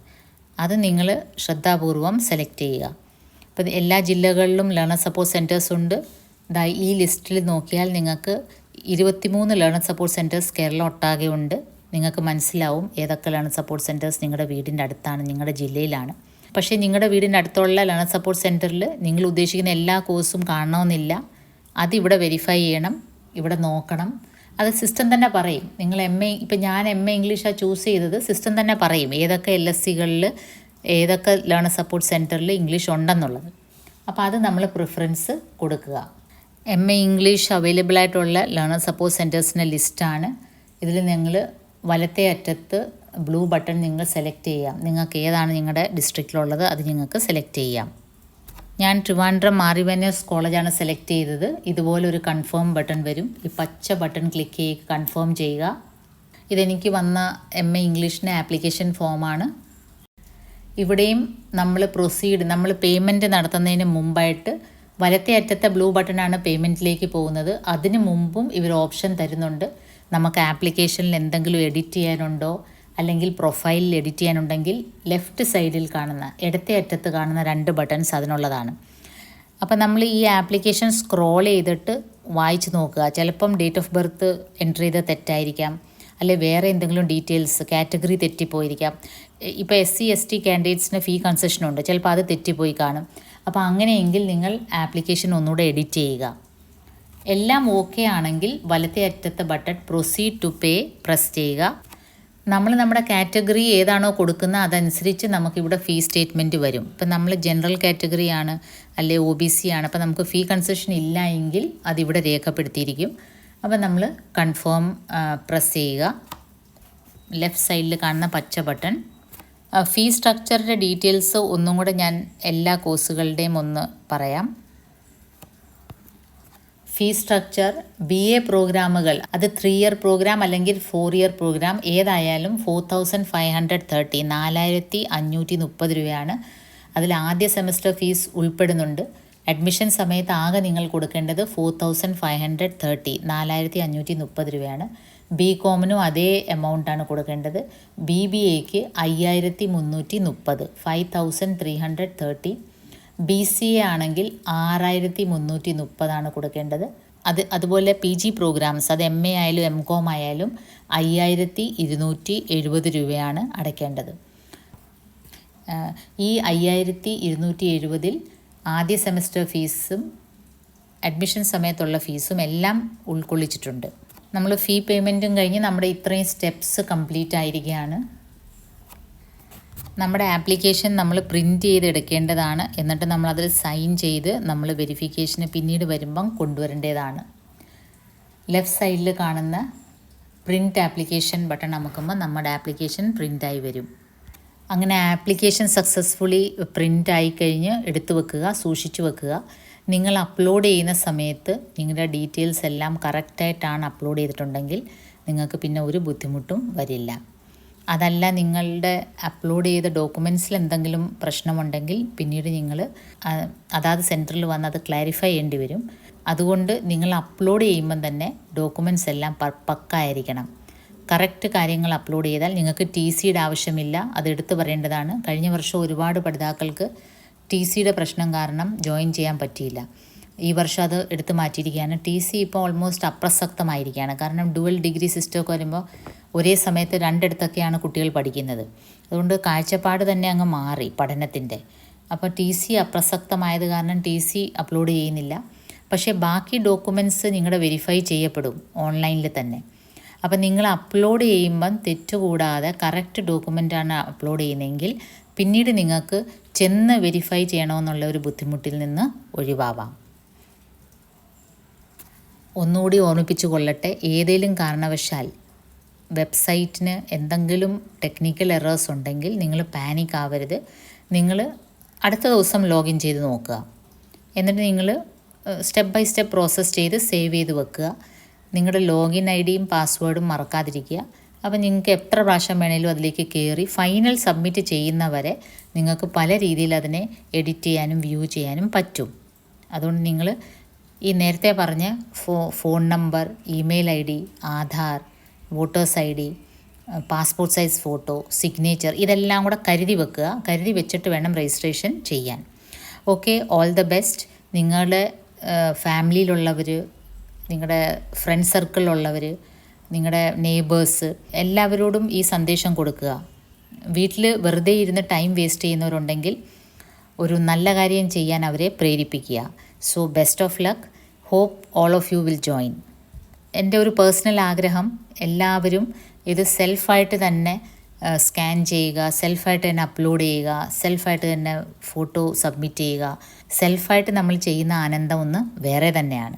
അത് നിങ്ങൾ ശ്രദ്ധാപൂർവം സെലക്ട് ചെയ്യുക. അപ്പോൾ എല്ലാ ജില്ലകളിലും ലേണർ സപ്പോർട്ട് സെൻറ്റേഴ്സ് ഉണ്ട്. ഈ ലിസ്റ്റിൽ നോക്കിയാൽ നിങ്ങൾക്ക് 23 ലേണർ സപ്പോർട്ട് സെൻറ്റേഴ്സ് കേരള ഒട്ടാകെ ഉണ്ട്. നിങ്ങൾക്ക് മനസ്സിലാവും ഏതൊക്കെ ലേണർ സപ്പോർട്ട് സെൻറ്റേഴ്സ് നിങ്ങളുടെ വീടിൻ്റെ അടുത്താണ്, നിങ്ങളുടെ ജില്ലയിലാണ്. പക്ഷേ നിങ്ങളുടെ വീടിൻ്റെ അടുത്തുള്ള ലേണർ സപ്പോർട്ട് സെൻറ്ററിൽ നിങ്ങൾ ഉദ്ദേശിക്കുന്ന എല്ലാ കോഴ്സും കാണണമെന്നില്ല. അതിവിടെ വെരിഫൈ ചെയ്യണം. ഇവിടെ നോക്കണം. അത് സിസ്റ്റം തന്നെ പറയും. നിങ്ങൾ ഇപ്പം ഞാൻ ഇംഗ്ലീഷാണ് ചൂസ് ചെയ്തത്. സിസ്റ്റം തന്നെ പറയും ഏതൊക്കെ LSCകളിൽ ഏതൊക്കെ ലേണർ സപ്പോർട്ട് സെൻറ്ററിൽ ഇംഗ്ലീഷ് ഉണ്ടെന്നുള്ളത്. അപ്പോൾ അത് നമ്മൾ പ്രിഫറൻസ് കൊടുക്കുക. ഇംഗ്ലീഷ് അവൈലബിൾ ആയിട്ടുള്ള ലേണർ സപ്പോർട്ട് സെൻറ്റേഴ്സിൻ്റെ ലിസ്റ്റാണ്. ഇതിൽ നിങ്ങൾ വലത്തേ അറ്റത്ത് ബ്ലൂ ബട്ടൺ നിങ്ങൾ സെലക്ട് ചെയ്യാം. നിങ്ങൾക്ക് ഏതാണ് നിങ്ങളുടെ ഡിസ്ട്രിക്റ്റിലുള്ളത് അത് നിങ്ങൾക്ക് സെലക്ട് ചെയ്യാം. ഞാൻ ട്രിവാൻഡ്രം മാറിവന്യസ് കോളേജാണ് സെലക്ട് ചെയ്തത്. ഇതുപോലെ ഒരു കൺഫേം ബട്ടൺ വരും. ഈ പച്ച ബട്ടൺ ക്ലിക്ക് ചെയ്ത് കൺഫേം ചെയ്യുക. ഇതെനിക്ക് വന്ന ഇംഗ്ലീഷിൻ്റെ ആപ്ലിക്കേഷൻ ഫോമാണ്. ഇവിടെയും നമ്മൾ പേയ്മെൻറ്റ് നടത്തുന്നതിന് മുമ്പായിട്ട് വലത്തേ അറ്റത്തെ ബ്ലൂ ബട്ടണാണ് പേയ്മെൻറ്റിലേക്ക് പോകുന്നത്. അതിന് മുമ്പും ഇവർ ഓപ്ഷൻ തരുന്നുണ്ട്. നമുക്ക് ആപ്ലിക്കേഷനിൽ എന്തെങ്കിലും എഡിറ്റ് ചെയ്യാനുണ്ടോ അല്ലെങ്കിൽ പ്രൊഫൈലിൽ എഡിറ്റ് ചെയ്യാനുണ്ടെങ്കിൽ ലെഫ്റ്റ് സൈഡിൽ കാണുന്ന ഇടത്തേ അറ്റത്ത് കാണുന്ന 2 ബട്ടൺസ് അതിനുള്ളതാണ്. അപ്പോൾ നമ്മൾ ഈ ആപ്ലിക്കേഷൻ സ്ക്രോൾ ചെയ്തിട്ട് വായിച്ച് നോക്കുക. ചിലപ്പം ഡേറ്റ് ഓഫ് ബർത്ത് എൻറ്റർ ചെയ്ത് തെറ്റായിരിക്കാം, അല്ലെ വേറെ എന്തെങ്കിലും ഡീറ്റെയിൽസ് കാറ്റഗറി തെറ്റിപ്പോയിരിക്കാം. ഇപ്പോൾ SC/ST കാൻഡിഡേറ്റ്സിന് ഫീ കൺസെഷനുണ്ട്, ചിലപ്പോൾ അത് തെറ്റിപ്പോയി കാണും. അപ്പോൾ അങ്ങനെയെങ്കിൽ നിങ്ങൾ ആപ്ലിക്കേഷൻ ഒന്നുകൂടെ എഡിറ്റ് ചെയ്യുക. എല്ലാം ഓക്കെ ആണെങ്കിൽ വലത്തേ അറ്റത്തെ button proceed to pay press ചെയ്യുക. നമ്മൾ നമ്മുടെ കാറ്റഗറി ഏതാണോ കൊടുക്കുന്നത് അതനുസരിച്ച് നമുക്കിവിടെ ഫീ സ്റ്റേറ്റ്മെൻറ്റ് വരും. ഇപ്പം നമ്മൾ ജനറൽ കാറ്റഗറി ആണ് അല്ലെ OBC ആണ്, അപ്പോൾ നമുക്ക് ഫീ കൺസെഷൻ ഇല്ല എങ്കിൽ അതിവിടെ രേഖപ്പെടുത്തിയിരിക്കും. അപ്പോൾ നമ്മൾ കൺഫേം പ്രസ് ചെയ്യുക. ലെഫ്റ്റ് സൈഡിൽ കാണുന്ന പച്ച ബട്ടൺ. ഫീ സ്ട്രക്ചറിൻ്റെ ഡീറ്റെയിൽസ് ഒന്നും കൂടെ ഞാൻ എല്ലാ കോഴ്സുകളുടെയും ഒന്ന് പറയാം. ഫീ സ്ട്രക്ചർ BA പ്രോഗ്രാമുകൾ അത് 3 ഇയർ പ്രോഗ്രാം അല്ലെങ്കിൽ 4 ഇയർ പ്രോഗ്രാം ഏതായാലും 4530 4530 രൂപയാണ്. അതിൽ ആദ്യ സെമസ്റ്റർ ഫീസ് ഉൾപ്പെടുന്നുണ്ട്. അഡ്മിഷൻ സമയത്ത് ആകെ നിങ്ങൾ കൊടുക്കേണ്ടത് 4530 4530 രൂപയാണ്. BComനും അതേ എമൗണ്ടാണ് കൊടുക്കേണ്ടത്. BBAക്ക് 5330 5330. BCA ആണെങ്കിൽ 6330 കൊടുക്കേണ്ടത്. അതുപോലെ PG പ്രോഗ്രാംസ് അത് MA ആയാലും MCom ആയാലും 5270 രൂപയാണ് അടയ്ക്കേണ്ടത്. ഈ 5270 ആദ്യ സെമസ്റ്റർ ഫീസും അഡ്മിഷൻ സമയത്തുള്ള ഫീസും എല്ലാം ഉൾക്കൊള്ളിച്ചിട്ടുണ്ട്. നമ്മൾ ഫീ പേയ്മെൻറ്റും കഴിഞ്ഞ് നമ്മുടെ ഇത്രയും സ്റ്റെപ്സ് കംപ്ലീറ്റ് ആയിരിക്കുകയാണ്. നമ്മുടെ ആപ്ലിക്കേഷൻ നമ്മൾ പ്രിൻറ്റ് ചെയ്തെടുക്കേണ്ടതാണ്. എന്നിട്ട് നമ്മളതിൽ സൈൻ ചെയ്ത് നമ്മൾ വെരിഫിക്കേഷന് പിന്നീട് വരുമ്പം കൊണ്ടുവരേണ്ടതാണ്. ലെഫ്റ്റ് സൈഡിൽ കാണുന്ന പ്രിൻറ്റ് ആപ്ലിക്കേഷൻ ബട്ടൺ അമക്കുമ്പോൾ നമ്മുടെ ആപ്ലിക്കേഷൻ പ്രിൻ്റായി വരും. അങ്ങനെ ആപ്ലിക്കേഷൻ സക്സസ്ഫുള്ളി പ്രിൻ്റായി കഴിഞ്ഞ് എടുത്തു വെക്കുക, സൂക്ഷിച്ചു വെക്കുക. നിങ്ങൾ അപ്ലോഡ് ചെയ്യുന്ന സമയത്ത് നിങ്ങളുടെ ഡീറ്റെയിൽസ് എല്ലാം കറക്റ്റായിട്ടാണ് അപ്ലോഡ് ചെയ്തിട്ടുണ്ടെങ്കിൽ നിങ്ങൾക്ക് പിന്നെ ഒരു ബുദ്ധിമുട്ടും വരില്ല. അതല്ല നിങ്ങളുടെ അപ്ലോഡ് ചെയ്ത ഡോക്യുമെൻറ്റ്സിൽ എന്തെങ്കിലും പ്രശ്നമുണ്ടെങ്കിൽ പിന്നീട് നിങ്ങൾ അതാത് സെൻറ്ററിൽ വന്ന് അത് ക്ലാരിഫൈ ചെയ്യേണ്ടി വരും. അതുകൊണ്ട് നിങ്ങൾ അപ്ലോഡ് ചെയ്യുമ്പം തന്നെ ഡോക്യുമെൻറ്റ്സ് എല്ലാം പക്കായിരിക്കണം. കറക്റ്റ് കാര്യങ്ങൾ അപ്ലോഡ് ചെയ്താൽ നിങ്ങൾക്ക് TCയുടെ ആവശ്യമില്ല. അത് എടുത്തു പറയേണ്ടതാണ്. കഴിഞ്ഞ വർഷം ഒരുപാട് പഠിതാക്കൾക്ക് TCയുടെ പ്രശ്നം കാരണം ജോയിൻ ചെയ്യാൻ പറ്റിയില്ല. ഈ വർഷം അത് എടുത്തു മാറ്റിയിരിക്കുകയാണ്. TC ഇപ്പോൾ ഓൾമോസ്റ്റ് അപ്രസക്തമായിരിക്കുകയാണ്. കാരണം ഡുവൽ ഡിഗ്രി സിസ്റ്റമൊക്കെ വരുമ്പോൾ ഒരേ സമയത്ത് 2 ഇടത്തൊക്കെയാണ് കുട്ടികൾ പഠിക്കുന്നത്. അതുകൊണ്ട് കാഴ്ചപ്പാട് തന്നെ അങ്ങ് മാറി പഠനത്തിൻ്റെ. അപ്പോൾ TC അപ്രസക്തമായത് കാരണം TC അപ്ലോഡ് ചെയ്യുന്നില്ല. പക്ഷേ ബാക്കി ഡോക്യുമെൻറ്റ്സ് നിങ്ങളുടെ വെരിഫൈ ചെയ്യപ്പെടും ഓൺലൈനിൽ തന്നെ. അപ്പം നിങ്ങൾ അപ്ലോഡ് ചെയ്യുമ്പം തെറ്റുകൂടാതെ കറക്റ്റ് ഡോക്യുമെൻ്റാണ് അപ്ലോഡ് ചെയ്യുന്നതെങ്കിൽ പിന്നീട് നിങ്ങൾക്ക് ചെന്ന് വെരിഫൈ ചെയ്യണമെന്നുള്ള ഒരു ബുദ്ധിമുട്ടിൽ നിന്ന് ഒഴിവാവാം. ഒന്നുകൂടി ഓർമ്മിപ്പിച്ചു കൊള്ളട്ടെ, ഏതെങ്കിലും കാരണവശാൽ വെബ്സൈറ്റിന് എന്തെങ്കിലും ടെക്നിക്കൽ എറേഴ്സ് ഉണ്ടെങ്കിൽ നിങ്ങൾ പാനിക് ആവരുത്. നിങ്ങൾ അടുത്ത ദിവസം ലോഗിൻ ചെയ്ത് നോക്കുക. എന്നിട്ട് നിങ്ങൾ സ്റ്റെപ്പ് ബൈ സ്റ്റെപ്പ് പ്രോസസ്സ് ചെയ്ത് സേവ് ചെയ്ത് വെക്കുക. നിങ്ങളുടെ ലോഗിൻ IDയും പാസ്വേഡും മറക്കാതിരിക്കുക. അപ്പോൾ നിങ്ങൾക്ക് എത്ര പ്രാവശ്യം വേണേലും അതിലേക്ക് കയറി ഫൈനൽ സബ്മിറ്റ് ചെയ്യുന്നവരെ നിങ്ങൾക്ക് പല രീതിയിൽ അതിനെ എഡിറ്റ് ചെയ്യാനും വ്യൂ ചെയ്യാനും പറ്റും. അതുകൊണ്ട് നിങ്ങൾ ഈ നേരത്തെ പറഞ്ഞ phone number, email ID, Aadhaar, voters ID, passport size photo, signature ഇതെല്ലാം കൂടെ കരുതി വെക്കുക. കരുതി വെച്ചിട്ട് വേണം രജിസ്ട്രേഷൻ ചെയ്യാൻ. Okay, all the best. നിങ്ങളുടെ ഫാമിലിയിലുള്ളവർ, നിങ്ങളുടെ ഫ്രണ്ട് സർക്കിളിലുള്ളവർ, നിങ്ങളുടെ നെയ്ബേഴ്സ് എല്ലാവരോടും ഈ സന്ദേശം കൊടുക്കുക. വീട്ടിൽ വെറുതെ ഇരുന്ന് ടൈം വേസ്റ്റ് ചെയ്യുന്നവരുണ്ടെങ്കിൽ ഒരു നല്ല കാര്യം ചെയ്യാൻ അവരെ പ്രേരിപ്പിക്കുക. So best of luck. Hope all of you will join. എൻ്റെ ഒരു പേഴ്സണൽ ആഗ്രഹം എല്ലാവരും ഇത് സെൽഫായിട്ട് തന്നെ സ്കാൻ ചെയ്യുക, സെൽഫായിട്ട് തന്നെ അപ്ലോഡ് ചെയ്യുക, സെൽഫായിട്ട് തന്നെ ഫോട്ടോ സബ്മിറ്റ് ചെയ്യുക. സെൽഫായിട്ട് നമ്മൾ ചെയ്യുന്ന ആനന്ദം ഒന്ന് വേറെ തന്നെയാണ്.